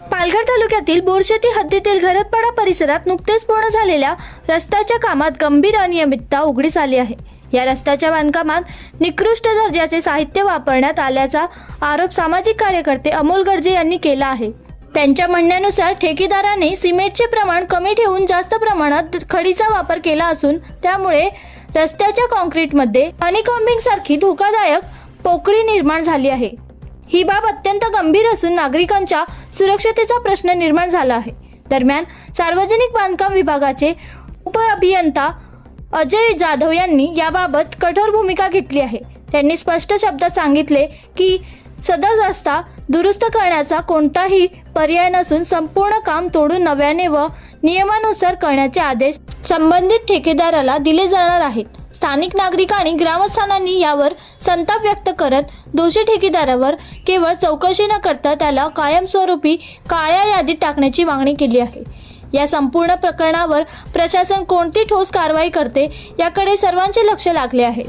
पालघर तालुक्यातील बोरशेती हद्दीतील घरतपाडा परिसरात नुकतेच पूर्ण झालेल्या रस्त्याच्या कामात गंभीर अनियमितता उघडीस आली आहे। या रस्त्याच्या बांधकामात निकृष्ट दर्जाचे साहित्य वापरण्यात आल्याचा आरोप सामाजिक कार्यकर्ते अमोल गर्जे यांनी केला आहे। त्यांच्या म्हणण्यानुसार ठेकेदाराने सिमेंटचे प्रमाण कमी ठेवून जास्त प्रमाणात खडीचा वापर केला असून त्यामुळे रस्त्याच्या काँक्रीटमध्ये हनीकॉम्बिंग सारखी धोकादायक पोकळी निर्माण झाली आहे। ही बाब अत्यंत गंभीर असून नागरिकांच्या सुरक्षतेचा प्रश्न निर्माण झाला आहे। दरम्यान सार्वजनिक बांधकाम विभागाचे उपअभियंता अजय जाधव यांनी याबाबत कठोर भूमिका घेतली आहे। त्यांनी स्पष्ट शब्दात सांगितले की सदर रस्ता दुरुस्त करण्याचा कोणताही पर्याय नसून संपूर्ण काम तोडून नव्याने व नियमानुसार करण्याचे आदेश संबंधित ठेकेदाराला दिले जाणार आहेत। स्थानिक नागरिक आणि ग्रामस्थांनी यावर संताप व्यक्त करत दोषी ठेकेदारावर केवळ चौकशी न करता त्याला कायमस्वरूपी काळ्या यादीत टाकण्याची मागणी केली आहे। या संपूर्ण प्रकरणावर प्रशासन कोणती ठोस कारवाई करते याकडे सर्वांचे लक्ष लागले आहे।